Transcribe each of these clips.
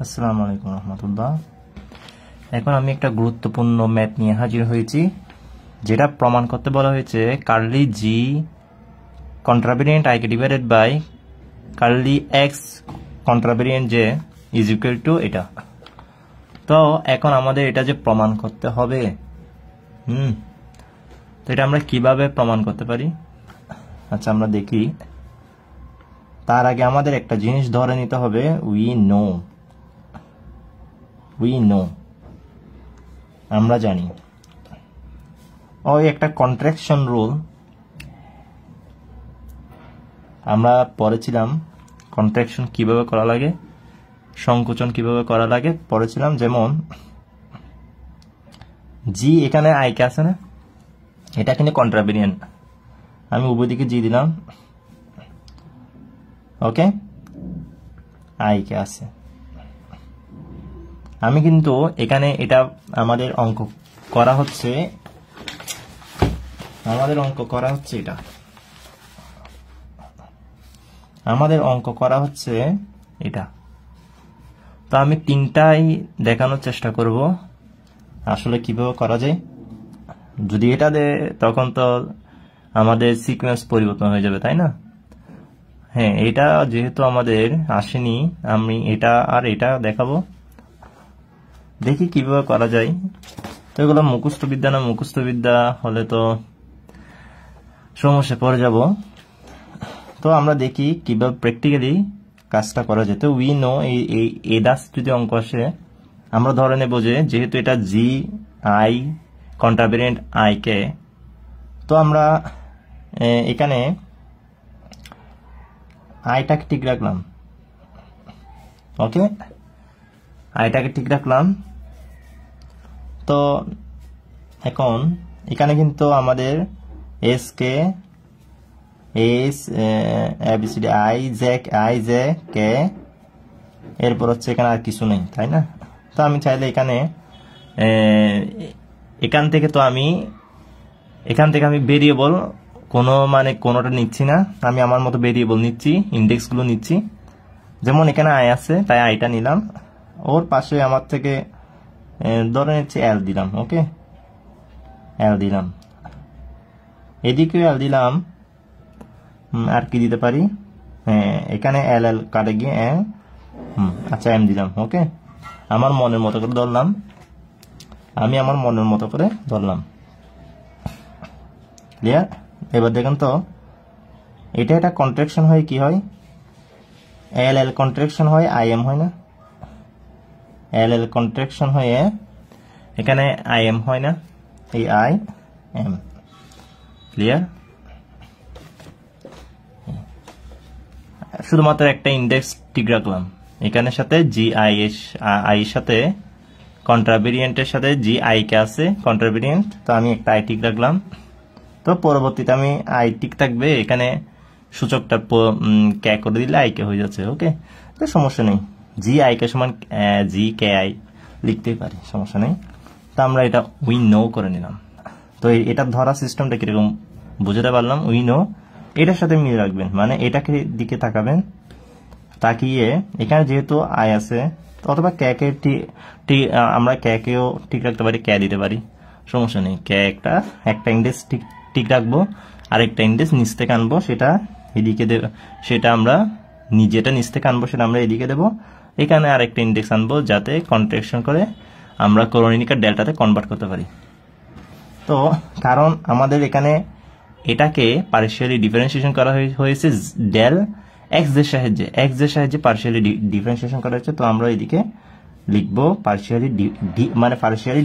আসসালামু আলাইকুম রহমতুল্লাহ। এখন আমি একটা গুরুত্বপূর্ণ ম্যাথ নিয়ে হাজির হয়েছি, যেটা প্রমাণ করতে বলা হয়েছে কার্লি জি কন্ট্রাভেরিয়েন্ট আইকে divided by curly X contravariant J is equal to এটা। তো এখন আমাদের এটা যে প্রমাণ করতে হবে, তো এটা আমরা কিভাবে প্রমাণ করতে পারি? আচ্ছা, আমরা দেখি। তার আগে আমাদের একটা জিনিস ধরে নিতে হবে, উই নো, আমরা জানি। ওই একটা কন্ট্রাকশন রুল আমরা পড়েছিলাম, কন্ট্রাকশন কিভাবে করা লাগে, সংকোচন কিভাবে করা লাগে পড়েছিলাম। যেমন জি এখানে আইকে আছে না, এটা কিন্তু কন্ট্রাভেরিয়েন্ট, আমি উভয় দিকে জি দিলাম, ওকে, আইকে আছে। আমি কিন্তু এখানে এটা আমাদের অঙ্ক করা হচ্ছে, এটা আমাদের অঙ্ক করা হচ্ছে এটা। তো আমি তিনটাই দেখানোর চেষ্টা করব আসলে কিভাবে করা যায়। যদি এটা দেয় তখন তো আমাদের সিকোয়েন্স পরিবর্তন হয়ে যাবে, তাই না? হ্যাঁ, এটা যেহেতু আমাদের আসেনি, আমি এটা আর এটা দেখাবো, দেখি কিভাবে করা যায়। তো এগুলো মুখস্থবিদ্যা না, মুখস্থবিদ্যা হলে তো সমস্যা পড়ে যাব। তো আমরা দেখি কিভাবে প্র্যাকটিক্যালি কাজটা করা যেত। উই নো, এই দাস যদি অঙ্ক আসে, আমরা ধরে নেব যে যেহেতু এটা জি আই কন্ট্রাভেরিয়েন্ট আই কে, তো আমরা এখানে আইটাকে ঠিক রাখলাম, ওকে, আইটাকে ঠিক রাখলাম। তো এখন এখানে কিন্তু আমাদের s k s a b c d i j k, এরপর হচ্ছে এখানে আর কিছু নেই, তাই না? তো আমি চাইলে এখান থেকে আমি ভেরিয়েবল কোনোটা নিচ্ছি না, আমি আমার মতো ভেরিয়েবল নিচ্ছি, ইন্ডেক্সগুলো নিচ্ছি। যেমন এখানে আই আছে, তাই আইটা নিলাম, ওর পাশে আমার থেকে ধরে নিচ্ছি এল দিলাম, ওকে, এল দিলাম, এদিকেও এল দিলাম। আর কি দিতে পারি? এখানে এল কাটে গিয়ে আচ্ছা এম দিলাম, ওকে, আমার মনের মতো করে ধরলাম, ক্লিয়ার? এবার দেখুন তো, এটা একটা কন্ট্রাকশন হয়, কি হয়? এল কন্ট্রাকশন হয়, আই এম হয় না? এল কন্ট্রাকশন হয়ে এখানে আই এম হয় না? এই আই এম, ক্লিয়ার? শুধুমাত্র একটা ইন্ডেক্স ঠিক রাখলাম এখানের সাথে, জি আই এর সাথে কন্ট্রাভেরিয়েন্টের সাথে জি আই কে আছে কন্ট্রাভেরিয়েন্ট, তো আমি একটা আই ঠিক রাখলাম। তো পরবর্তীতে আমি আই ঠিক থাকবে, এখানে সূচকটা কে করে দিলে আই কে হয়ে যাচ্ছে, ওকে, তো সমস্যা নেই। জি আই কে সমান জি কে আই লিখতেই পারি, সমস্যা নেই। তো আমরা এটা উই নো করে নিলাম। তো এটা ধরা সিস্টেমটা কিরকম বুঝতে পারলাম। উই নো এটার সাথে মিলে রাখবেন, মানে এটাকে দিকে তাকাবেন, তাকিয়ে এখানে যেহেতু আই আছে, অথবা আমরা কেও ঠিক রাখতে পারি, কে দিতে পারি, সমস্যা নেই। কে একটা ইন্ডেক্স ঠিক রাখবো, আরেকটা ইন্ডেক্স নিচ থেকে আনবো, সেটা এদিকে সেটা আমরা যেটা নিচ থেকে আনবো সেটা আমরা এদিকে দেবো। এখানে আরেকটা ইন্ডেক্স আনবো যাতে কন্ট্রাকশন করে আমরা করণিকার ডেল্টাতে কনভার্ট করতে পারি। তো কারণ আমাদের এখানে এটাকে পার্শিয়ালি ডিফারেন্সিয়েশন করা হয়েছে ডেল এক্স এর সাহায্যে পার্শিয়ালি ডিফারেন্সিয়েশন করা হয়েছে। তো আমরা এদিকে লিখবো পার্শিয়ালি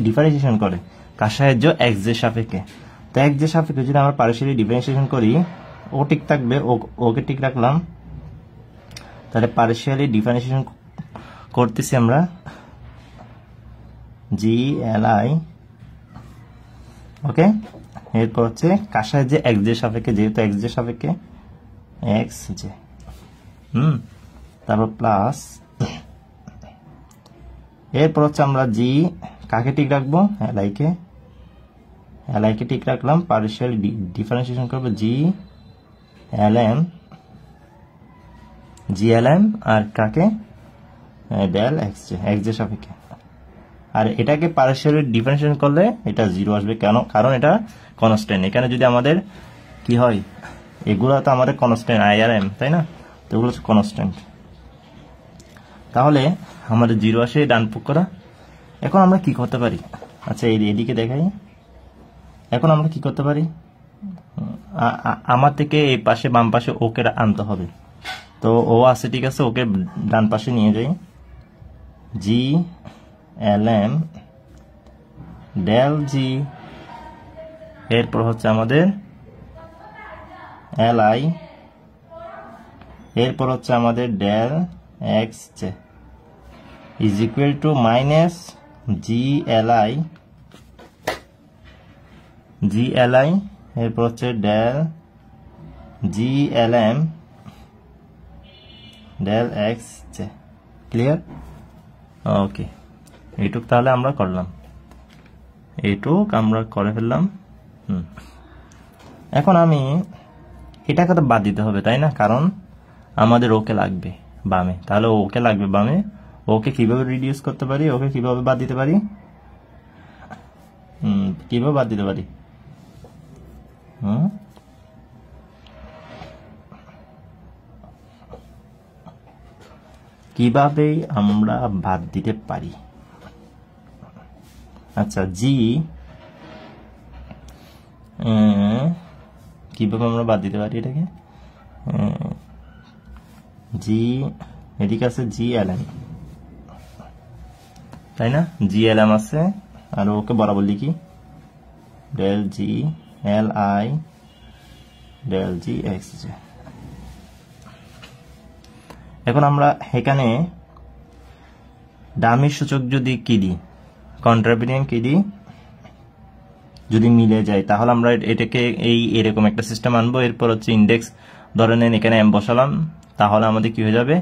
ডিফারেন্সিয়েশন করে কার সাহায্য? এক্স এর সাপেক্ষে। তো এক্স এর সাপেক্ষে যদি আমরা পার্শিয়ালি ডিফারেন্সিয়েশন করি, ও ঠিক থাকবে, ওকে ঠিক রাখলাম। তাহলে পার্শিয়ালি ডিফারেন্সিয়েশন করতেছি আমরা, জি এল আই, ওকে, এরপর হচ্ছে কার সাহায্যে? এক্স এর সাপেক্ষে, যেহেতু এক্স এর সাপেক্ষে এক্স জে, তারপর প্লাস, এরপর হচ্ছে আমরা জি কাকে ঠিক রাখবো? এল আই কে ঠিক রাখলাম, পার্শিয়াল ডিফারেন্সিয়েশন করবো জি এল এম, আর কাকে? ডেল এক্স জে সাপেক্ষে। আর এটাকে পার্শিয়ালি ডিফারেন্সিয়েট করলে এটা 0 আসবে। কেন? কারণ এটা কনস্ট্যান্ট। এখানে যদি আমাদের কি হয়, এগুলো তো আমাদের কনস্ট্যান্ট আই আর এম, তাই না? তো এগুলো হচ্ছে কনস্ট্যান্ট, তাহলে আমাদের 0 আসে ডান পক্ষ করা। এখন আমরা কি করতে পারি? আচ্ছা এদিকে দেখাই। এখন আমরা কি করতে পারি, আমার থেকে এই পাশে বাম পাশে ওকে আনতে হবে। তো ও আছে, ঠিক আছে, ওকে ডান পাশে নিয়ে যাই। জি এল এম ডেল জি, এরপর হচ্ছে আমাদের এল আই, এরপর হচ্ছে আমাদের del x J is equal to minus G L I, এরপর হচ্ছে ডেল জি L M del x J. Clear? Okay, এইটুক তাহলে আমরা করলাম, এইটুক আমরা করে ফেললাম। এখন আমি এটাকে তো বাদ দিতে হবে, তাই না? কারণ আমাদের ওকে লাগবে বামে, তাহলে ওকে লাগবে বামে। ওকে কিভাবে রিডিউস করতে পারি, ওকে কিভাবে বাদ দিতে পারি, কিভাবে বাদ দিতে পারি? কিভাবে আমরা বাদ দিতে পারি? আচ্ছা জি কিভাবে আমরা বাদ দিতে পারি এটাকে? জি এদিকে আছে জি এল এম, তাই না? জি এল এম আছে, আর ওকে বরাবর লিখি del G L I del g x j. এখন আমরা এখানে ডামির সূচক যদি কি দিই, কন্ট্রাভেরিয়েন্ট কি দিই, যদি মিলে যায় তাহলে আমরা এটাকে এরকম একটা সিস্টেম আনবো। এরপর হচ্ছে ইন্ডেক্স ধরে নেন এখানে এম বসালাম, তাহলে আমাদের কি হয়ে যাবে,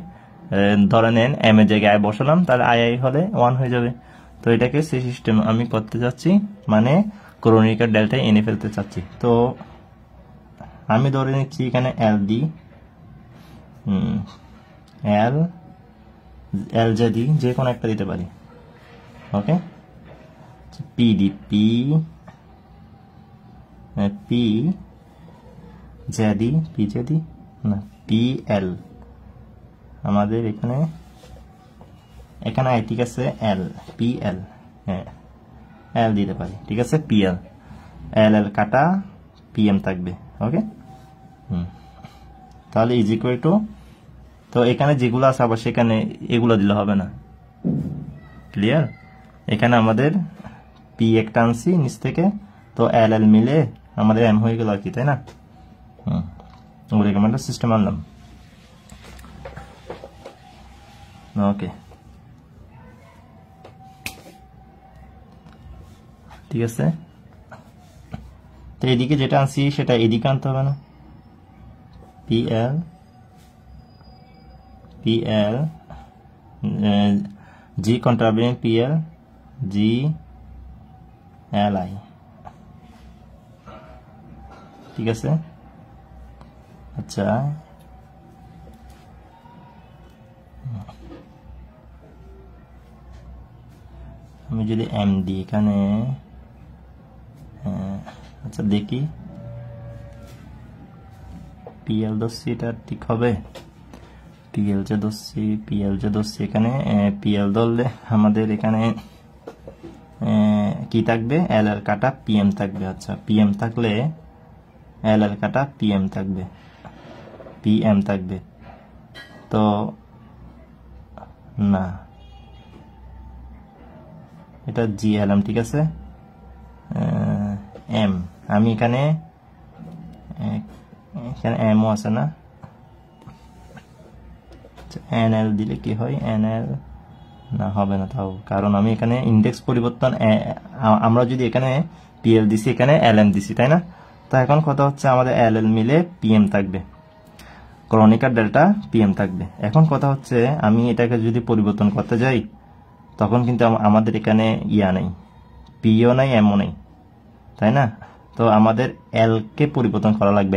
ধরে নেন এম এর জায়গায় আই বসালাম, তাহলে আই আই হলে 1 হয়ে যাবে। তো এটাকে সেই সিস্টেম আমি করতে যাচ্ছি, মানে ক্রনিকাল ডেল্টায় এনে ফেলতে চাচ্ছি। তো আমি ধরে নিচ্ছি এখানে এল দি, এল জে দি, যে কোনো একটা দিতে পারি। Okay, P D, P J দি না, পি এল আমাদের এখানে আই, ঠিক আছে, এল পি এল, হ্যাঁ এল দিতে পারি, ঠিক আছে, পি এল, এল কাটা পি এম থাকবে। ওকে, তাহলে ইজ ইকুয়াল টু, তো এখানে যেগুলো আছে আবার সেখানে এগুলো দিলে হবে না। ক্লিয়ার? এখানে আমাদের পি একটা আনছি নিচ থেকে, তো এল এল মিলে আমাদের এম হয়ে গেল আর কি, তাই না? ওরকম একটা সিস্টেম আনলাম। ওকে, ঠিক আছে। তো এদিকে যেটা আনছি সেটা এদিকে আনতে হবে না, P L G contravariant P L G L I, ঠিক আছে। আচ্ছা আমি যদি এম ডি এখানে, আচ্ছা দেখি পিএল ধরছি, এটা ঠিক হবে? পিএল যে ধরছি এখানে পিএল ধরলে আমাদের এখানে কি থাকবে, এল এল কাটা পিএম থাকবে। আচ্ছা পিএম থাকলে এল এল কাটা পিএম থাকবে, তো না এটা জিএলএম, ঠিক আছে। এম আমি এখানে এমও আছে না, এনএল দিলে কি হয়, এনএল না হবে না তাও, কারণ আমি এখানে ইন্ডেক্স পরিবর্তন, আমরা যদি এখানে পিএল দিছি এখানে এলএম দিছি, তাই না? তো এখন কথা হচ্ছে আমাদের এলএল মিলে পিএম থাকবে, ক্রনিকাল ডেল্টা পিএম থাকবে। এখন কথা হচ্ছে আমি এটাকে যদি পরিবর্তন করতে যাই তখন কিন্তু আমাদের এখানে ইয়া নেই, পিও নাই, এমও নেই, তাই না? তো আমাদের এল কে পরিবর্তন করা লাগবে,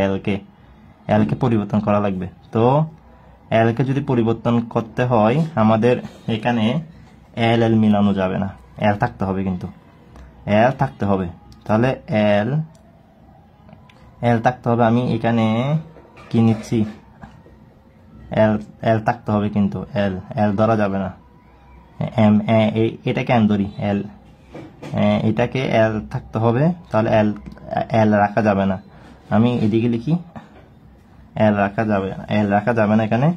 এল কে পরিবর্তন করা লাগবে। তো এল কে যদি পরিবর্তন করতে হয় আমাদের এখানে এল এল মিলানো যাবে না, এল থাকতে হবে, কিন্তু এল থাকতে হবে। তাহলে এল এল থাকতে হবে। আমি এখানে কি নিচ্ছি, এল এল থাকতে হবে, কিন্তু এল এল ধরা যাবে না। এম এটাকে এম ধরি, এল এটাকে এল থাকতে হবে। তাহলে এল এল রাখা যাবে না। আমি এদিকে লিখি এল রাখা যাবে না, এল রাখা যাবে না এখানে।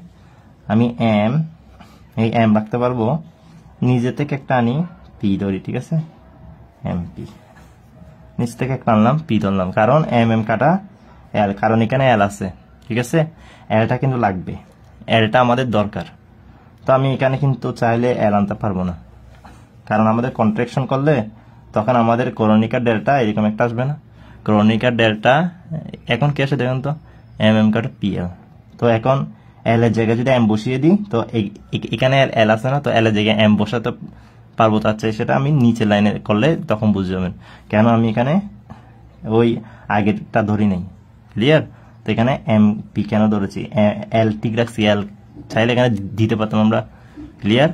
আমি এম, এই এম রাখতে পারবো, নিজে থেকে একটা আনি পি ধরি, ঠিক আছে, এম পি নিচ থেকে একটা আনলাম পি ধরলাম, কারণ এম এম কাটা এল, কারণ এখানে এল আছে, ঠিক আছে। এলটা কিন্তু লাগবে, এলটা আমাদের দরকার। তো আমি এখানে কিন্তু চাইলে এল আনতে পারবো না, কারণ আমাদের কন্ট্রাকশন করলে তখন আমাদের ক্রনিকার ডেল্টা এরকম একটা আসবে না। ক্রনিকার ডেল্টা এখন কি আসে দেখুন তো, এম এম কাটা পি এল। তো এখন এল এর জায়গায় যদি এম বসিয়ে দিই, তো এখানে এল আছে না, তো এল এর জায়গায় এম বসাতে পারবো। তার চেয়ে সেটা আমি নিচে লাইনে করলে তখন বুঝে যাবেন কেন আমি এখানে ওই আগেরটা ধরি নাই। ক্লিয়ার? তো এখানে এম পি কেন ধরেছি, এল ঠিক রাখছি, এল চাইলে এখানে দিতে পারতাম আমরা। ক্লিয়ার?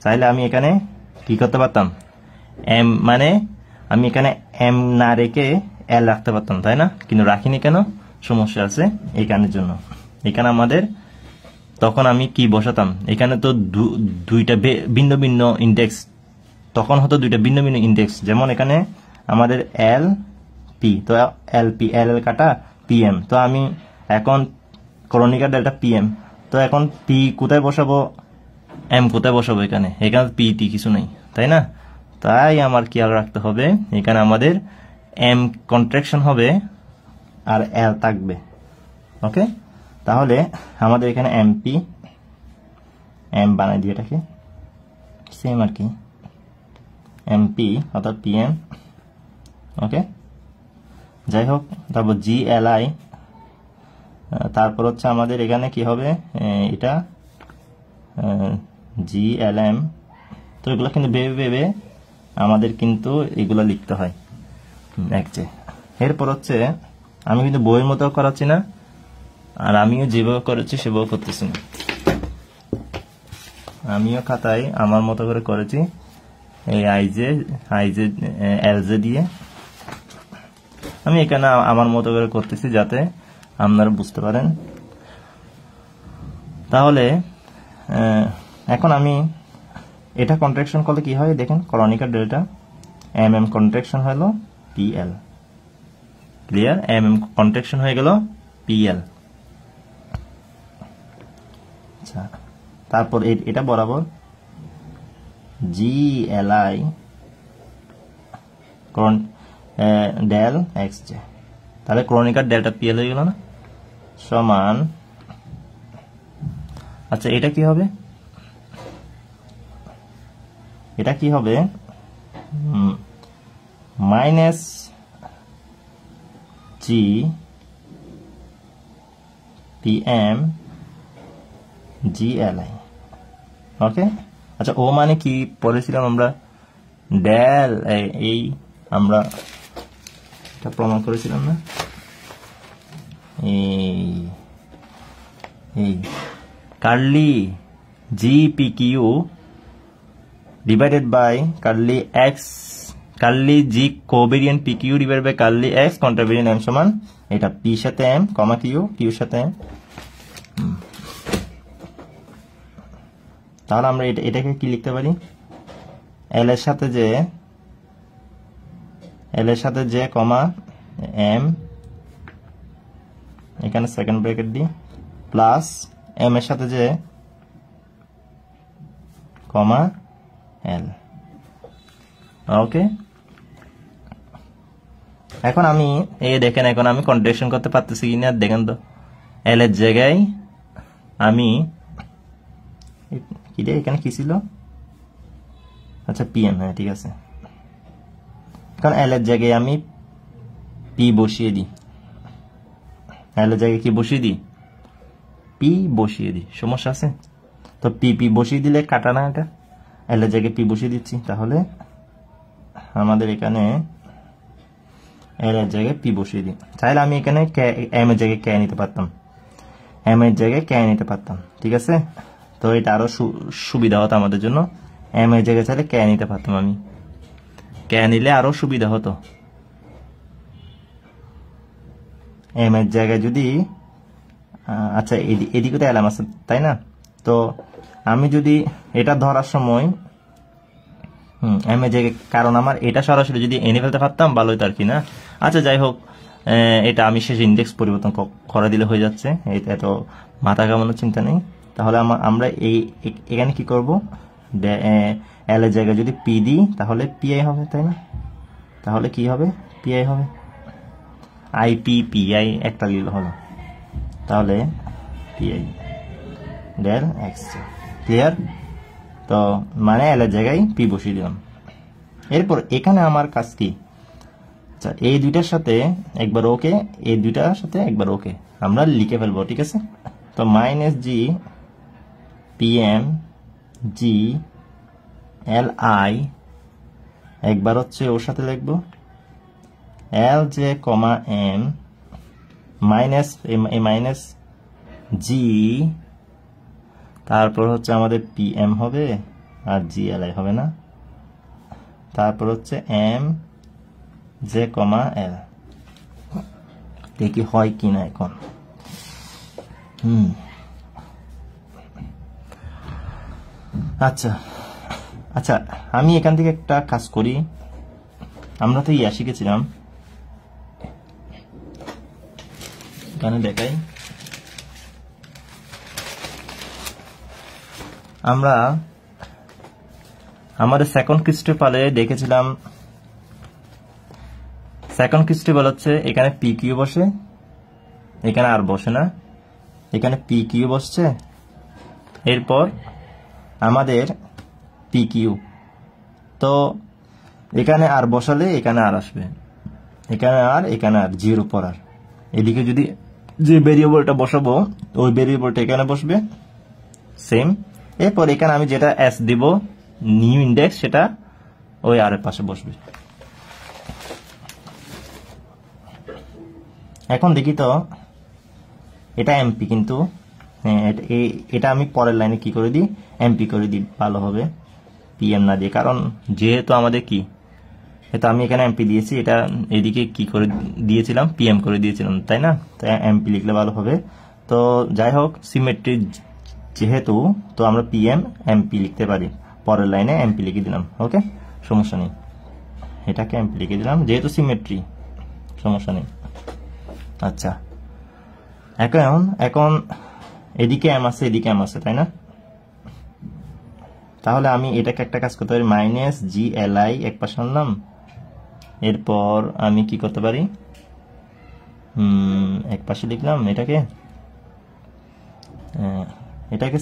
চাইলে আমি এখানে কি করতে পারতাম, এম মানে আমি এখানে এম না রেখে এল রাখতে পারতাম, তাই না? কিন্তু রাখিনি কেন, সমস্যা আছে এই কারণের জন্য। এখানে আমাদের তখন আমি কি বসাতাম, এখানে তো দুইটা ভিন্ন ভিন্ন ইন্ডেক্স, তখন হতো দুইটা ভিন্ন ভিন্ন ইন্ডেক্স। যেমন এখানে আমাদের এল পি, তো এল পি, এল এল কাটা পি এম। তো আমি এখন ক্রনিকার ডেল্টা পি এম, তো এখন পি কোথায় বসাবো, এম কোথায় বসাবো, এখানে এখানে পি টি কিছু নেই, তাই না? তাই আমার খেয়াল রাখতে হবে এখানে আমাদের এম কন্ট্রাকশন হবে আর এল থাকবে। ওকে, তাহলে আমাদের এখানে এমপি, এম বানাই দিয়ে এটাকে সেম আর কি, এমপি অর্থাৎ পিএম। ওকে, যাই হোক, তারপর জি এল আই, তারপর হচ্ছে আমাদের এখানে কি হবে, এটা জি এল এম। তো এগুলো কিন্তু ভেবে ভেবে আমাদের কিন্তু এগুলো লিখতে হয় এক যে। এরপর হচ্ছে আমি কিন্তু বইয়ের মতো করাচ্ছি না, আর আমিও যেভাবে করেছি সেভাবে করতেছি না, আমিও খাতায় আমার মতো করে করেছি এই আইজে এলজে দিয়ে। আমি এখানে আমার মতো করে করতেছি যাতে আপনারা বুঝতে পারেন। তাহলে এখন আমি এটা কন্ট্রাকশন করলে কি হয় দেখেন, Kronecker delta M M contraction হলো P L. Clear? M M contraction হয়ে গেল পি এল। আচ্ছা, তারপর এটা বরাবর G L I del x J, তাহলে ক্রনিকার ডেল্টা পি এল হয়ে গেল না, সমান। আচ্ছা, এটা কি হবে, এটা কি হবে, minus G P M G L I. Okay, আচ্ছা, ও মানে কি পড়েছিলাম আমরা, ডেল, এই আমরা এটা প্রমাণ করেছিলাম না, এই curly G P Q divided by curly X, curly G covariant P Q divide by curly X contravariant M সমান এটা পি সাথে এম কমা কিউ, কিউ সাথে এম। তাহলে আমরা এটাকে কি লিখতে পারি, এল এর সাথে যে কমা এম, এখানে সেকেন্ড ব্র্যাকেট দিই, প্লাস এম এর সাথে যে কমা এল। ওকে, এখন আমি দেখেন, এখন আমি কন্ট্রাকশন করতে পারতেছি কিনা দেখেন তো। এল এর জায়গায় আমি কি রে, এখানে কি ছিল, আচ্ছা পিএম, হ্যাঁ ঠিক আছে। এখন এল এর জায়গায় আমি পি বসিয়ে দিই, এল এর জায়গায় কি বসিয়ে দিই, পি বসিয়ে দিই, সমস্যা আছে? তো পি পি বসিয়ে দিলে কাটা না, এটা এল এর জায়গায় পি বসিয়ে দিচ্ছি, তাহলে আমাদের এখানে এল এর জায়গায় পি বসিয়ে দিই। চাইলে আমি এখানে এম এর জায়গায় কে নিতে পারতাম, এম এর জায়গায় কে নিতে পারতাম, ঠিক আছে। তো এটা আরো সুবিধা হতো আমাদের জন্য, এম এর জায়গায় চাইলে কে নিতে পারতাম আমি, কে নিলে আরো সুবিধা হতো। এম এর জায়গায় যদি আচ্ছা এদিকে তো এলাম আছে তাই না, তো আমি যদি এটা ধরার সময় এম এর জায়গায়, কারণ আমার এটা সরাসরি যদি এনে ফেলতে পারতাম ভালো হতো আর কি না। আচ্ছা যাই হোক, এটা আমি শেষ ইন্ডেক্স পরিবর্তন করে দিলে হয়ে যাচ্ছে, এত মাথা কামানোর চিন্তা নেই। তাহলে আমরা এখানে কি করব, এল এর জায়গায় যদি পি দিই তাহলে পিআই হবে তাই না, তাহলে কি হবে পিআই হবে, আইপিপিআই একটা দিলে হলো, তাহলে পিআই ডেল এক্স, ক্লিয়ার। তো মানে এল এর জায়গায় পি বসিয়ে দিলাম। এরপর এখানে আমার কাজ কি, আচ্ছা এই দুইটার সাথে একবার ওকে, এই দুইটার সাথে একবার ওকে আমরা লিখে ফেলবো, ঠিক আছে। তো minus G PM G L I একবার হচ্ছে ওর সাথে লিখবো এল জে কমা এম মাইনাস মাইনাস জি, তারপর হচ্ছে আমাদের পিএম হবে আর জি এল আই হবে না, তারপর হচ্ছে এম জে কমা এল, দেখি হয় কিনা এখন। আচ্ছা আচ্ছা আমি এখান থেকে একটা কাজ করি, আমরা তো ইয়া শিখেছিলাম, এখানে দেখাই, আমরা আমাদের সেকেন্ড ক্রিস্টেপালে দেখেছিলাম, সেকেন্ড ক্রিস্টেপাল হচ্ছে এখানে পি কিউ বসে, এখানে আর বসে না, এখানে পি কিউ বসছে, এরপর আমাদের পি কিউ, তো এখানে আর বসালে এখানে আর আসবে, এখানে আর জিরো পর আর, এদিকে যদি যে ভেরিয়েবলটা বসাবো ওই ভেরিয়েবলটা এখানে বসবে সেম, এরপর এখানে আমি যেটা এস দিব নিউ ইন্ডেক্স সেটা ওই আর এর পাশে বসবে। এখন দেখি তো এটা এমপি, কিন্তু এটা আমি পরের লাইনে কি করে দিই, এমপি করে দিই ভালো হবে, পিএম না দিয়ে, কারণ যেহেতু আমাদের কি, এটা আমি এখানে এমপি দিয়েছি, এটা এদিকে কি করে দিয়েছিলাম পিএম করে দিয়েছিলাম তাই না, তাই এমপি লিখলে ভালো হবে। তো যাই হোক সিমেট্রি যেহেতু, তো আমরা পিএম এমপি লিখতে পারি, পরের লাইনে এমপি লিখে দিলাম, ওকে সমস্যা নেই, এটাকে এমপি লিখে দিলাম যেহেতু সিমেট্রি, সমস্যা নেই। আচ্ছা এখন এদিকে এম আছে এদিকে এম আছে তাই না, তাহলে আমি এটাকে একটা কাজ করতে পারি, মাইনাস জি এল আই এক পাশে আনলাম, এরপর আমি কি করতে পারি, এক পাশে লিখলাম এটাকে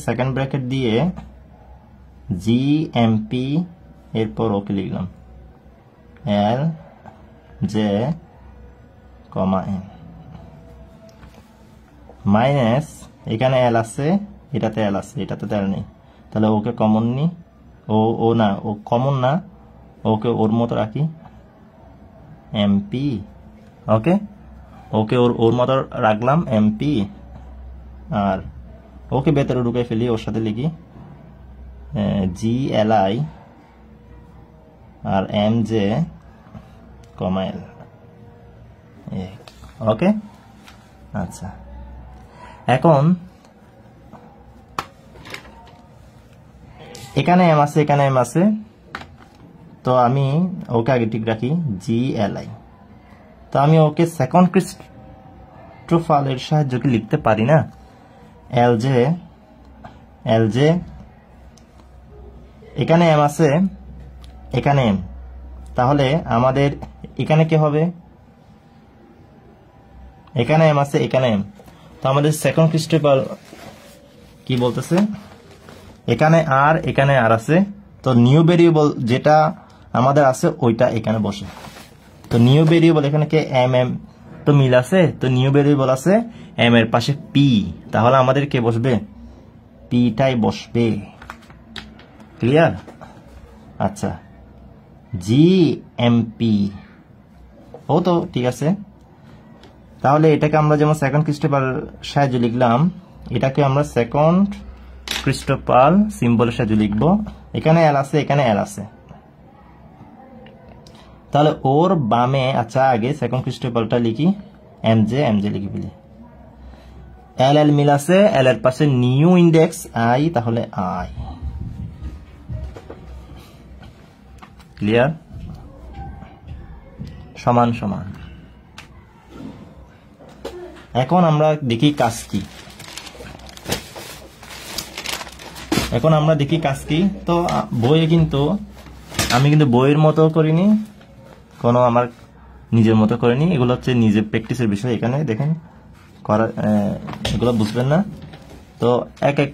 সেকেন্ড ব্র্যাকেট দিয়ে জি এমপি, এরপর ওকে লিখলাম এল জে কমা এম মাইনাস, এখানে এল আছে এটাতে এল আছে এটাতে এল নেই, তাহলে ওকে কমন নি, ও না ও কমন না, ওকে ওর মতো রাখি এমপি, ওকে ওকে ওর মতো রাখলাম এমপি, আর ওকে ভেতরে ঢুকে ফেলি, ওর সাথে লিখি G L I R M J comma L, okay. আচ্ছা এখন এখানে এম আছে এখানে এম আছে, তো আমি ওকে আগে ঠিক রাখি জি এল আই, তো আমি ওকে সেকেন্ড ক্রিস্টোফালের সাহায্যে কি লিখতে পারি না, এল জে এখানে এম আছে এখানে এম, তাহলে আমাদের এখানে কি হবে, এখানে এম আছে এখানে এম, তো আমাদের সেকেন্ড ক্রিস্টোফাল কি বলতেছে, এখানে আর আছে, তো নিউ ভেরিয়েবল যেটা আমাদের আছে ওইটা এখানে বসে, তো নিউ ভেরিয়েবল এখানে কে এম তো মিল আছে, তো নিউ ভেরিয়েবল আছে এম এর পাশে পি, তাহলে আমাদের কে বসবে, পিটাই বসবে, ক্লিয়ার। আচ্ছা জি এমপি ও তো ঠিক আছে, তাহলে এটাকে আমরা যেমন সেকেন্ড ক্রিস্টোফাল সাহায্যে লিখলাম এটাকে আমরা সেকেন্ড ক্রিস্টোপাল সিম্বলের সাথে লিখবো। এখানে এল আছে, এখানে এল আছে, তাহলে ওর বামে, আচ্ছা আগে সেকেন্ড ক্রিস্টোপালটা লিখি, এমজে লিখি ফেলি। এল এল মিল আছে, এল এর পাশে নিউ ইন্ডেক্স আই, তাহলে আই। ক্লিয়ার? সমান সমান। এখন আমরা দেখি কাজ কি। তো বইয়ে কিন্তু আমি কিন্তু বইয়ের মতো করিনি, কোনো আমার নিজের মতো করিনি। এগুলো হচ্ছে নিজের প্র্যাকটিসের বিষয়। এখানে দেখেন করা, এগুলো বুঝবেন না, তো এক এক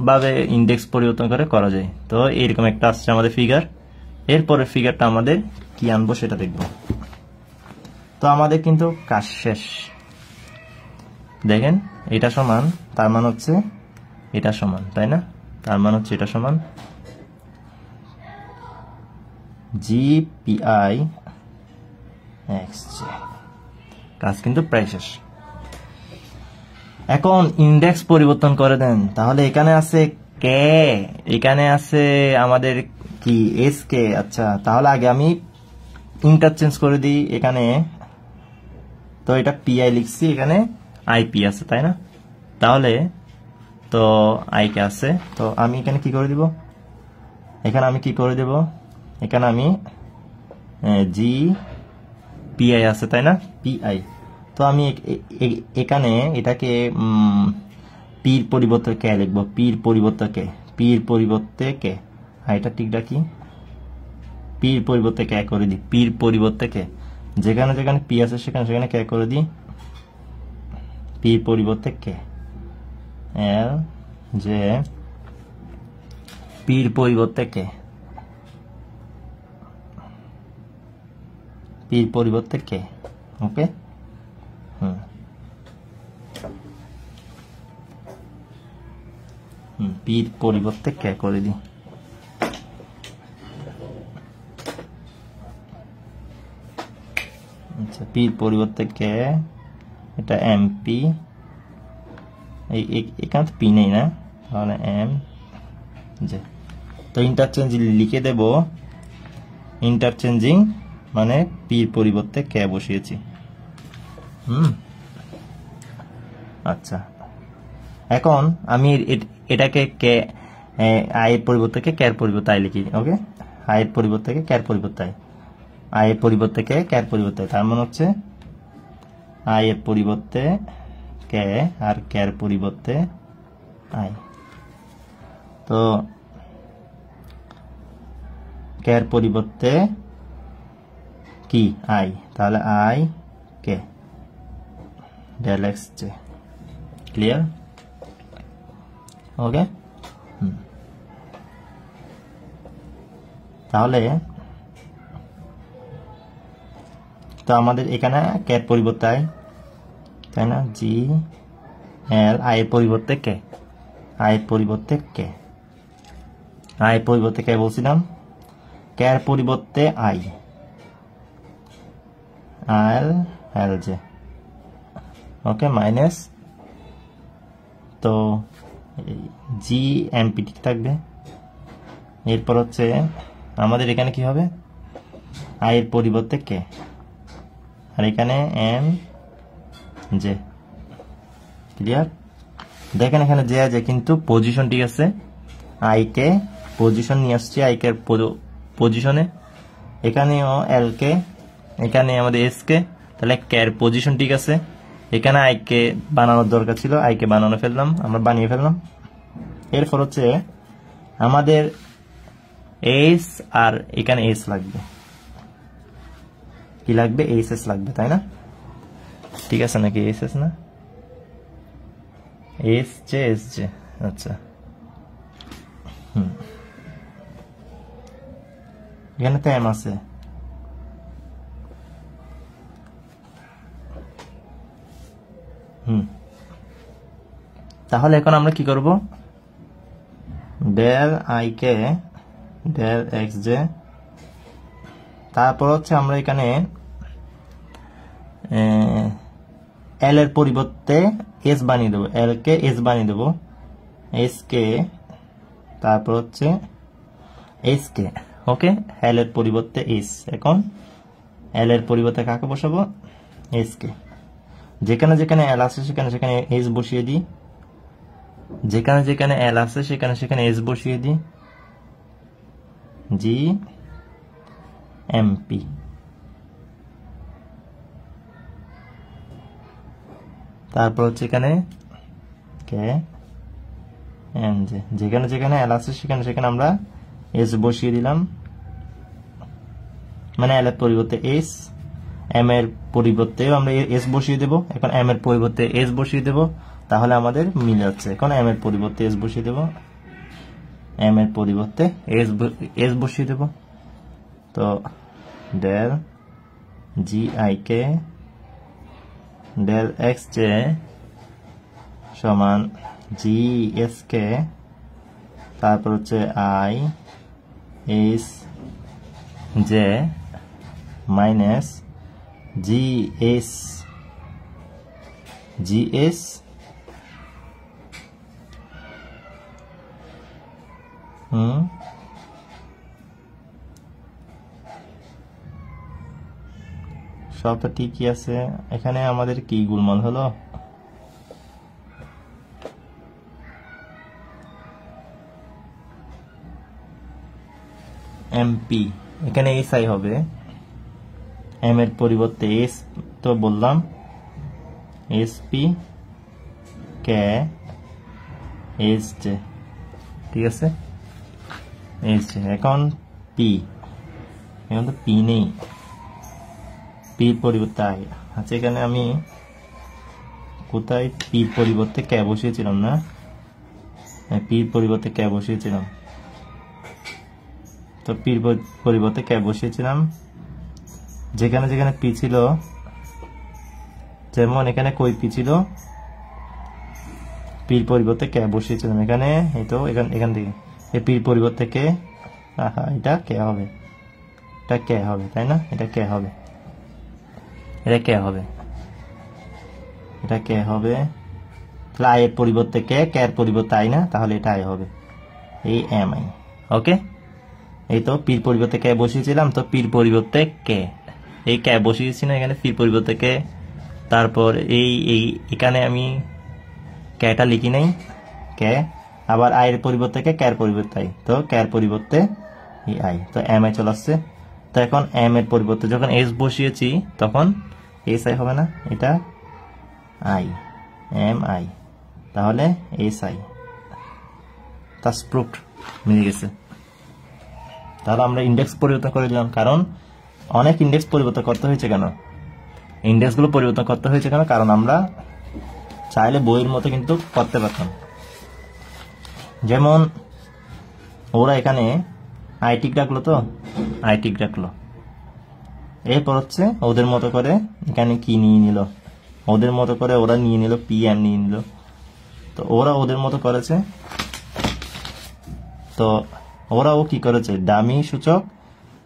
ভাবে ইন্ডেক্স পরিবর্তন করে করা যায়। তো এইরকম একটা আসছে আমাদের ফিগার। এরপরের ফিগারটা আমাদের কি আনবো সেটা দেখব। তো আমাদের কিন্তু কাজ শেষ। দেখেন এটা সমান, তার মান হচ্ছে এটা সমান, তাই না? তার মান হচ্ছে এটা সমান GPI XJ। কাজ কিন্তু প্রায় শেষ। এখন ইন্ডেক্স পরিবর্তন করে দেন, তাহলে এখানে আছে কে, এখানে আছে আমাদের কি এস কে। আচ্ছা, তাহলে আগে আমি ইন্টারচেঞ্জ করে দিই এখানে। তো এটা পিআই লিখছি, এখানে আইপি আছে, তাই না? তাহলে তো আই কে আছে, তো আমি এখানে কি করে দিব, এখানে আমি কি করে দেব, এখানে আমি জি পিআই আছে, তাই না? পিআই। তো আমি এখানে এটাকে পির পরিবর্তে কে লিখবো, পির পরিবর্তে কে। আর এটা ঠিক রাখি, পির পরিবর্তে কে করে দিই, পির পরিবর্তে কে। যেখানে যেখানে পি আছে সেখানে কে করে দিই, পির পরিবর্তে কে। এল যে পির পরিবর্তে কে, পির পরিবর্তে কে। ওকে, পির পরিবর্তে কে করে দিই। আচ্ছা, পির পরিবর্তে কে, এটা এমপি, এখানে তো পি নেই না, তাহলে এম যে। তো ইন্টারচেঞ্জ লিখে দেব, ইন্টারচেঞ্জিং মানে পির পরিবর্তে কে বসিয়েছি। আচ্ছা, এখন আমি এটাকে কে আয়ের পরিবর্তে কে, ক্যার পরিবর্তে আই লিখি। ওকে, আয়ের পরিবর্তে কে, ক্যার পরিবর্তে আই, আয়ের পরিবর্তে কে, ক্যার পরিবর্তে। তার মানে হচ্ছে আয়ের পরিবর্তে কে আর ক্যার পরিবর্তে আই। তো ক্যার পরিবর্তে কি আই, তাহলে I K del x J. Clear? Okay, তাহলে তো আমাদের এখানে ক্যার পরিবর্তে আই, তাই না? জি এল আয়ের পরিবর্তে কে, আয়ের পরিবর্তে কে, আয়ের পরিবর্তে কে বলছিলাম, ক্যার পরিবর্তে I, L L J. Okay, minus, তো জি এমপি ঠিক থাকবে। এরপর হচ্ছে আমাদের এখানে কি হবে, আয়ের পরিবর্তে কে, আর এখানে এম জে। ক্লিয়ার? দেখেন এখানে যে আছে কিন্তু পজিশন ঠিক আছে, আই কে পজিশন নিয়ে আসছি, আই কে পজিশনে, এখানেও এল কে, এখানে আমাদের এস কে, তাহলে ক্যার পজিশন ঠিক আছে। এখানে আই কে বানানোর দরকার ছিল, আই কে আমরা বানিয়ে ফেললাম। এরপর হচ্ছে আমাদের এস, আর এখানে এস লাগবে, কি লাগবে, এস এস লাগবে, তাই না? ঠিক আছে নাকি? এস এস না, এস জে। আচ্ছা, এখানে তো এম আছে, তাহলে এখন আমরা কি করব, del i K del x j. তারপর হচ্ছে আমরা এখানে এল এর পরিবর্তে এস বানিয়ে দেবো, এল কে এস বানিয়ে দেবো, এস কে তারপর হচ্ছে এস কে। ওকে, এল এর পরিবর্তে এস। এখন এল এর পরিবর্তে কাকে বসাবো? S K. যেখানে যেখানে এল আছে সেখানে সেখানে এস বসিয়ে দিই, যেখানে যেখানে এল আছে সেখানে সেখানে এস বসিয়ে দিই, জি এমপি। তারপর হচ্ছে এখানে কে এন জে, যেখানে যেখানে এল আছে সেখানে সেখানে আমরা এস বসিয়ে দিলাম, মানে এল এর পরিবর্তে এস, এম এর পরিবর্তেও আমরা এস বসিয়ে দেব। এখন এম এর পরিবর্তে এস বসিয়ে দেব, তাহলে আমাদের মিলে যাচ্ছে। এখন এম এর পরিবর্তে এস বসিয়ে দেব, এম এর পরিবর্তে এস বসিয়ে দেব। তো del g i K del x j সমান জি এস কে, তারপর হচ্ছে i s j minus G s সব তো ঠিকই আছে। এখানে আমাদের কি গোলমাল হলো? এমপি, এখানে এস আই হবে, এম এর পরিবর্তে এস তো বললাম, এসপি কে এস জে, ঠিক আছে এস জে। এখন পি, এখন তো পি নেই, পি পরিবর্তে আই। আচ্ছা, এখানে আমি কোথায় পি পরিবর্তে কে বসিয়েছিলাম না, পি পরিবর্তে কে বসিয়েছিলাম, তো পির পরিবর্তে কে বসিয়েছিলাম, যেখানে যেখানে পি ছিল, যেমন এখানে কই পি ছিল, পির পরিবর্তে কে বসিয়েছিলাম এখানে, এই তো এখান থেকে এই পির পরিবর্তে কে, এটা কে হবে, এটা কে হবে, তাই না? এটা কে হবে, এটা কে হবে, এটা কে হবে, তাহলে আই এর পরিবর্তে কে, কে এর পরিবর্তে আই না, তাহলে এটা আই হবে, এই এম আই। ওকে, এই তো পির পরিবর্তে কে বসিয়েছিলাম, তো পির পরিবর্তে কে, এই কে বসিয়েছি না এখানে, পির পরিবর্তে কে। তারপর এই এখানে আমি কেটা লিখি নাই, কে, আবার আই এর পরিবর্তে কে, কে এর পরিবর্তে আই, তো কে এর পরিবর্তে এই আই, তো এম আই চলে আসছে। তো এখন এম এর পরিবর্তে যখন এস বসিয়েছি তখন এস আই হবে না, এটা আই, এম আই, তাহলে এস আই, তাস প্রুফড, মিলে গেছে। তাহলে আমরা ইন্ডেক্স পরিবর্তন করে দিলাম, কারণ অনেক ইন্ডেক্স পরিবর্তন করতে হয়েছে কেন, ইন্ডেক্সগুলো পরিবর্তন করতে হয়েছে কেন, কারণ আমরা চাইলে বইয়ের মতো কিন্তু করতে পারতাম। যেমন ওরা এখানে আইটিক রাখলো, তো আইটিক রাখলো, এরপর হচ্ছে ওদের মতো করে এখানে কি নিয়ে নিল, ওদের মতো করে ওরা নিয়ে নিল, পি এম নিয়ে নিল, তো ওরা ওদের মতো করেছে, তো ওরাও কি করেছে, ডামি সূচক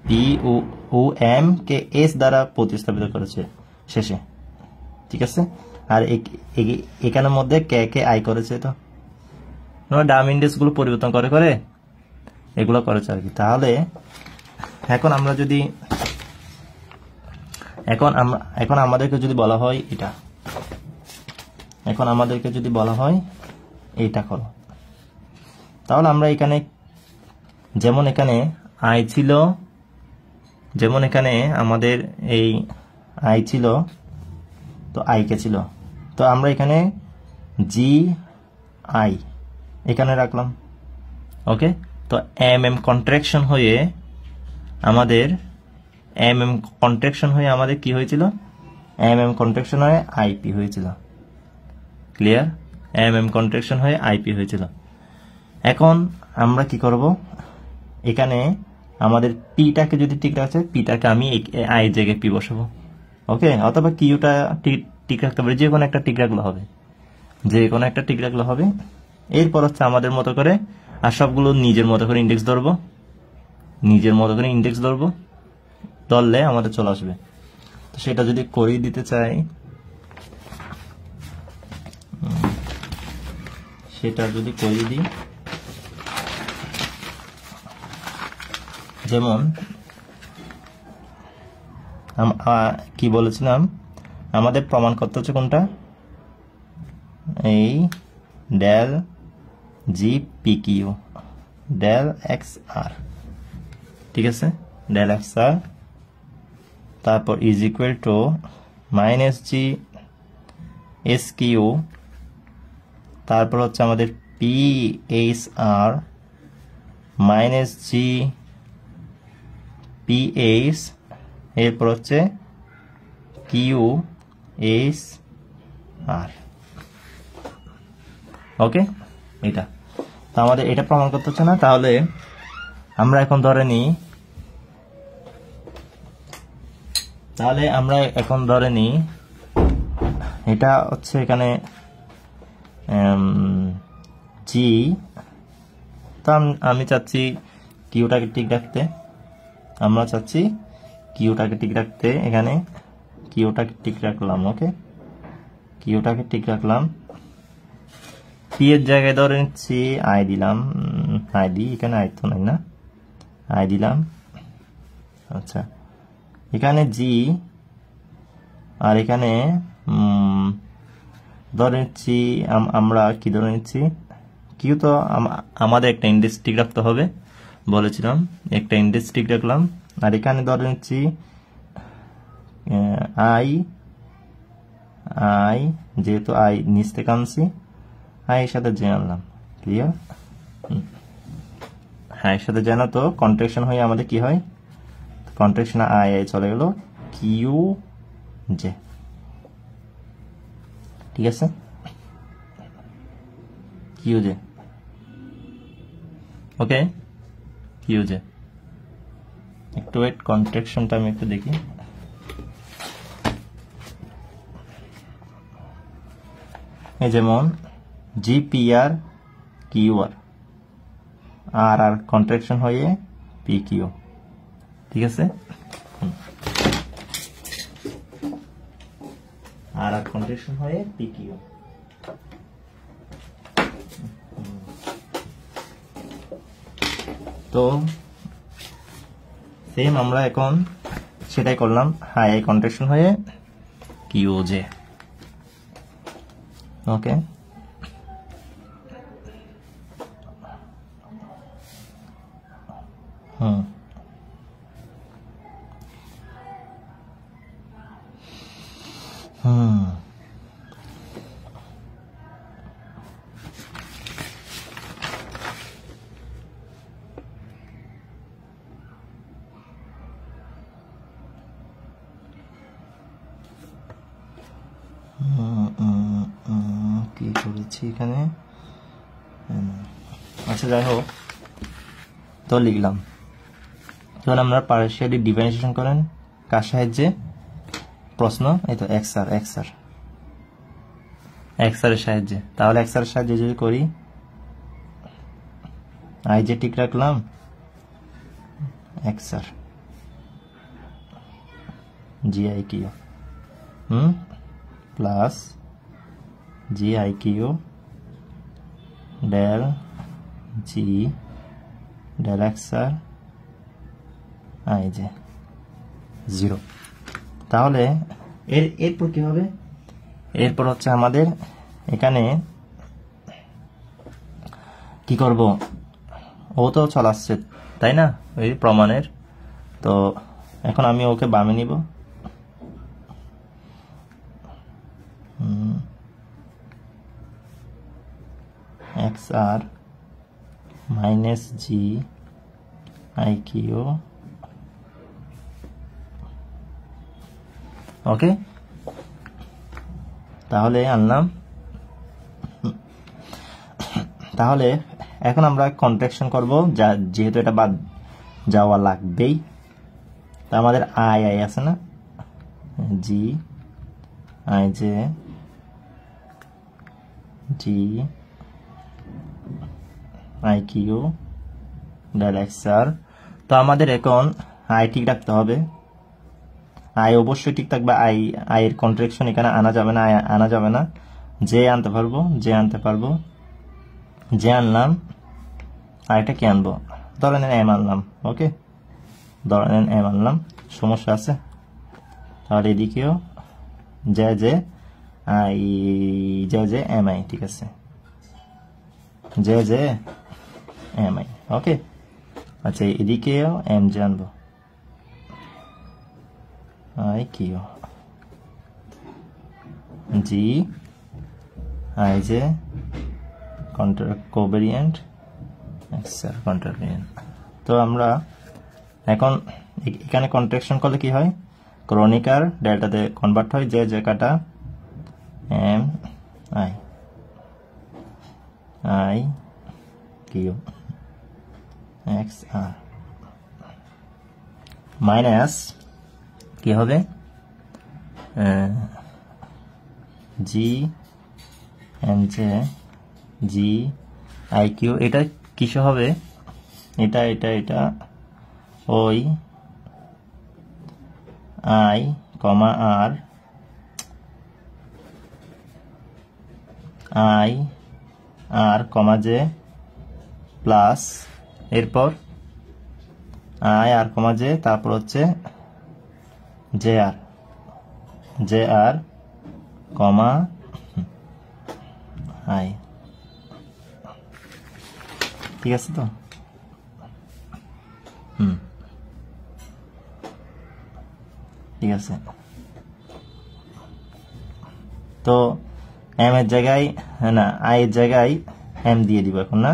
পি ও এম কে এস দ্বারা প্রতিস্থাপিত করেছে শেষে, ঠিক আছে। আর এখানের মধ্যে কে কে আই করেছে, তো ডাম ইন্ডেক্স গুলো পরিবর্তন করে করে এগুলো করেছে আর কি। তাহলে এখন আমরা যদি এখন আমাদেরকে যদি বলা হয় এটা, এখন আমাদেরকে যদি বলা হয় এইটা করো, তাহলে আমরা এখানে যেমন এখানে আই ছিল, যেমন এখানে আমাদের এই আই ছিল, তো আই কে ছিল, তো আমরা এখানে জি আই এখানে রাখলাম। ওকে, তো এম এম কন্ট্রাকশন হয়ে আমাদের কি হয়েছিল, এম এম কন্ট্রাকশন হয়ে আইপি হয়েছিল। ক্লিয়ার? এম এম কন্ট্রাকশন হয়ে আইপি হয়েছিল। এখন আমরা কি করব, এখানে আমাদের পিটাকে যদি ঠিক রাখছে, পিটাকে আমি আই জায়গায় পি বসাবো। ওকে, অথবা কিউটা ঠিক রাখতে পারি, যে কোনো একটা ঠিক রাখলে হবে, যে কোনো একটা ঠিক রাখলে হবে। এরপর হচ্ছে আমাদের মতো করে আর সবগুলো নিজের মতো করে ইন্ডেক্স ধরবো, ধরলে আমাদের চলে আসবে। তো সেটা যদি করিয়ে দিতে চাই, সেটা যদি করিয়ে দিই, যেমন কি বলেছিলাম, আমাদের প্রমাণ করতে হচ্ছে কোনটা, এই del G P Q del X R, ঠিক আছে, ডেল এক্স আর, তারপর is equal to minus G S Q, তারপর হচ্ছে আমাদের P H R minus G P H, এরপর হচ্ছে কিউ এইচ আর। ওকে, এটা তো আমাদের এটা প্রমাণ করতে হচ্ছে না। তাহলে আমরা এখন ধরে নিই, এটা হচ্ছে এখানে জি, তো আমি চাচ্ছি কিউটাকে ঠিক রাখতে, এখানে কিউটাকে ঠিক রাখলাম। ওকে, কিউটাকে ঠিক রাখলাম, পি এর জায়গায় ধরে নিচ্ছি আই দিলাম, এখানে আই তো নাই না, আই দিলাম। আচ্ছা, এখানে জি, আর এখানে ধরে নিচ্ছি আমরা কি ধরে নিচ্ছি, কিউ। তো আমাদের একটা ইন্ডেক্স ঠিক রাখতে হবে বলেছিলাম, একটা ইন্ডেক্স ঠিক রাখলাম। আর এখানে ধরে নিচ্ছি আই, যেহেতু আই নিচ থেকে আনছি, আই এর সাথে জে আনলাম। ক্লিয়ার? হ্যাঁ, এর সাথে জেনা তো কন্ট্রাকশন হয়ে আমাদের কি হয়, কন্ট্রাকশন আই চলে গেল কিউ জে। ঠিক আছে, q j. Okay, q j. একটু ওয়েট, কন্ট্রাকশনটা আমি একটু দেখি। এই যেমন g p r q r, আর কন্ট্রাকশন হয়ে পি কিউ। ঠিক আছে, আর কন্ট্রাকশন হয়ে পি কিউ। তো সেম আমরা এখন সেটাই করলাম, হাই কন্ট্রাকশন হয়ে কিউ জে। ওকে, কি করেছি এখানে। আচ্ছা, যাই হোক, তো লিখলাম। যখন আমরা পার্শিয়ালি ডিফারেন্সিয়েশন করেন কার সাহায্যে, প্রশ্ন এই তো এক্স আর এর সাহায্যে। তাহলে এক্স আর সাহায্যে যদি করি, আই যে ঠিক রাখলাম, X R G I Q plus G I Q del G del X R I J 0। তাহলে এরপর কি হবে, এরপর হচ্ছে আমাদের এখানে কি করব, ও তো চলাচ্ছে তাই না, ওই প্রমাণের। তো এখন আমি ওকে বামে নিব, X R minus G I Q. Okay, তাহলে আনলাম। তাহলে এখন আমরা কন্ট্রাকশন করব, যেহেতু এটা বাদ যাওয়া লাগবেই। তা আমাদের আই আছে না, G I J G I Q del X R. তো আমাদের এখন আই ঠিক রাখতে হবে, আই অবশ্যই ঠিক থাকবে। আই এর কন্ট্রাকশন এখানে আনা যাবে না, জে আনতে পারবো। যে আনলাম, আরেকটা কি আনবো, ধরে নেন এম আনলাম। ওকে, ধরে নেন এম আনলাম, সমস্যা আছে? তাহলে এদিকেও যে আই, যে এম আই, ঠিক আছে, যে এম আই। ওকে, আচ্ছা এদিকেও এম জে আনবো, I Q G I J covariant contravariant. তো আমরা এখন এখানে কন্ট্রাকশন করলে কি হয়, ক্রনিক আর ডেল্টাতে কনভার্ট হয়, যে কাটা M I I Q X R minus কি হবে G M J G I Q. এটা কিসে হবে, এটা ওই I comma R comma J plus, এরপর আই আর কমা জে, তারপর হচ্ছে জে আর কমা আই। ঠিক আছে তো? ঠিক আছে। তো এম এর জায়গায় না, আই এর জায়গায় এম দিয়ে দিব এখন, না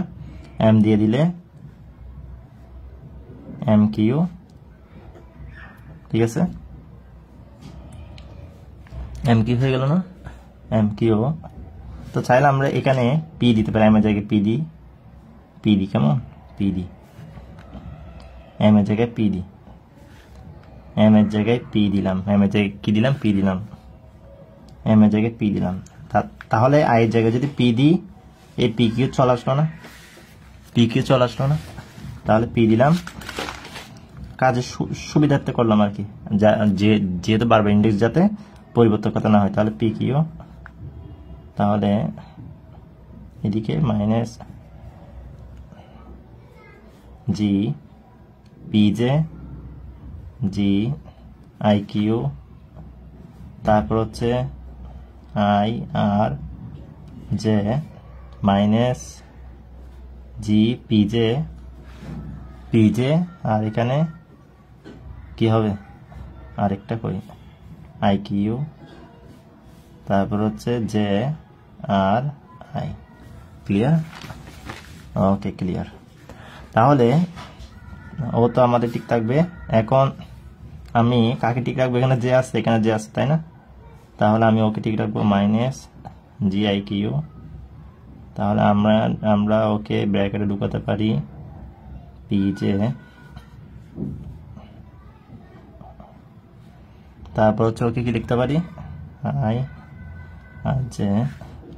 এম দিয়ে দিলে এম কিউ, ঠিক আছে, এম কিউ হয়ে গেল না, এম কিউ। তো চাইলে আমরা এখানে পি দিতে পারি, এম এর জায়গায় পি দি, কেমন, পি দি, এম এর জায়গায় পি দি, এম এর জায়গায় পি দিলাম, এম এর জায়গায় কি দিলাম, পি দিলাম, এম এর জায়গায় পি দিলাম। তাহলে আই এর জায়গায় যদি পি দিই, এই পি কিউ চলে আসলো না, তাহলে পি দিলাম, কাজের সুবিধার্থে করলাম আর কি, যেহেতু বারবার ইন্ডেক্স যাতে পরিবর্তন করতে না হয়। তাহলে পি কিউ, তাহলে এদিকে minus G P J G I Q, তারপর হচ্ছে I R J minus G P J, আর এখানে কি হবে, আরেকটা করি আই কিউ, তারপর হচ্ছে J R I. Clear? Okay, clear. তাহলে ও তো আমাদের ঠিক থাকবে। এখন আমি কাকে ঠিক রাখবো, এখানে যে আছে, তাই না? তাহলে আমি ওকে ঠিক রাখবো মাইনাস জি আই কিউ। তাহলে আমরা ওকে ব্র্যাকেটে ঢুকাতে পারি পি জে, তারপর হচ্ছে ওকে কি লিখতে পারি, আই আর জে,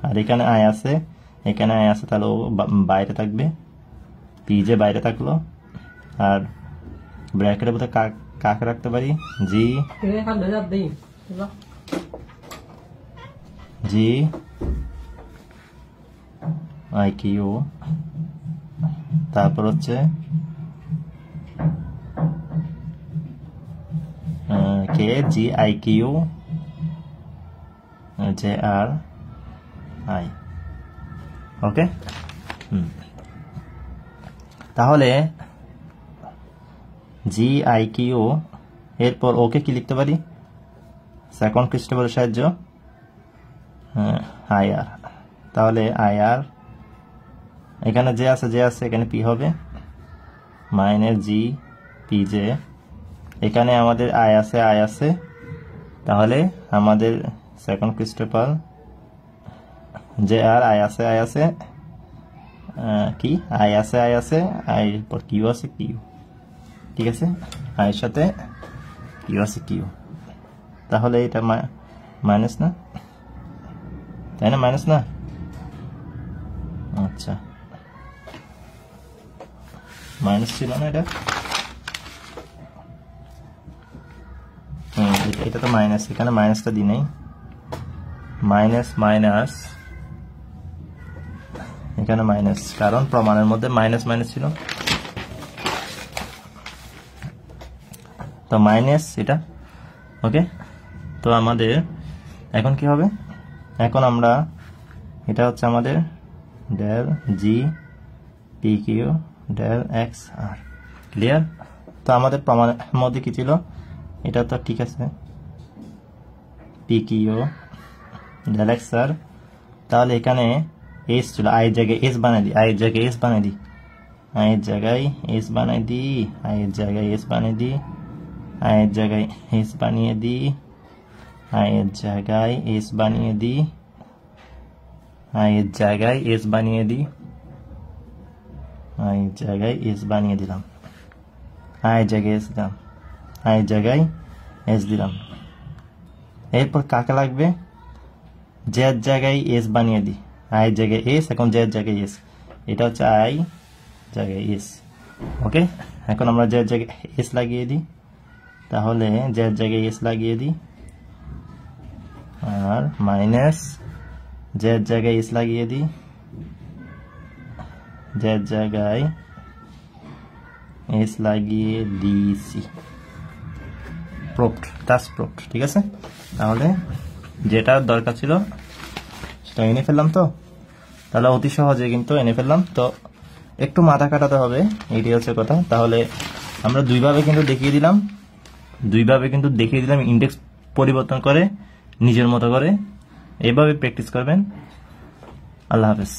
আর এখানে আই আছে, তাহলে ও বাইরে থাকবে, পি জে বাইরে থাকলো, আর ব্র্যাকেটের মধ্যে কাকে রাখতে পারি, জি আই কিউ, তারপর হচ্ছে K G I Q J R I. Okay, তাহলে জি আই কিউ, এরপর ওকে কি লিখতে পারি, সেকেন্ড ক্রিস্টেবলের সাহায্য আই আর। তাহলে আই আর, এখানে যে আছে, এখানে পি হবে মাইনাস জি পি জে, এখানে আমাদের আই আছে, তাহলে আমাদের সেকেন্ড ক্রিস্টেবল যে আর আই আছে, কি আই আছে, আই পর কিউ আছে, কিউ, ঠিক আছে, আইয়ের সাথে কিউ আছে, কিউ। তাহলে এটা মাইনাস না, তাই না, মাইনাস না? আচ্ছা, মাইনাস ছিল না এটা, এটা তো মাইনাস, এখানে মাইনাসটা দিই নাই, মাইনাস এখানে মাইনাস, কারণ প্রমাণের মধ্যে মাইনাস মাইনাস ছিল, তো মাইনাস এটা। ওকে, তো আমাদের এখন কি হবে, এখন আমরা এটা হচ্ছে আমাদের del G P Q del X R, clear. তো আমাদের প্রমাণের মধ্যে কি ছিল, এটা তো ঠিক আছে, পি কিউ ডেল এক্স আর, তাহলে এখানে এস ছিল, আয়ের জায়গায় এস বানাই দিই, আয়ের জায়গায় এস বানাই দিই, আয়ের জায়গায় এস বানাই দিই, আয়ের জায়গায় এস বানাই দিই, আয়ের জায়গায় এস বানিয়ে দিই, আয়ের জায়গায় এস বানিয়ে দিই, আয়ের জায়গায় এস বানিয়ে দিই, আয়ের জায়গায় এস বানিয়ে দিলাম, আয়ের জায়গায় এস দিলাম, আয়ের জায়গায় এস দিলাম। এরপর কাকে লাগবে, জেড জায়গায় এস বানিয়ে দিই, আয়ের জায়গায় এস, এখন জেড জায়গায় এস, এটা হচ্ছে আই জায়গায় এস। ওকে, এখন আমরা জেড জায়গায় এস লাগিয়ে দিই, তাহলে জেড জায়গায় এস লাগিয়ে দিই, আর মাইনাস জেড জায়গায় এস লাগিয়ে দিই, জেড জায়গায় এস লাগিয়ে দিয়েছি, প্রুফড, টাস্ক প্রুফড, ঠিক আছে। তাহলে যেটা দরকার ছিল সেটা এনে ফেললাম, তো তাহলে অতি সহজে কিন্তু এনে ফেললাম। তো একটু মাথা কাটাতে হবে, এইটাই হচ্ছে কথা। তাহলে আমরা দুইভাবে কিন্তু দেখিয়ে দিলাম, ইন্ডেক্স পরিবর্তন করে নিজের মতো করে, এইভাবে প্র্যাকটিস করবেন। আল্লাহ হাফেজ।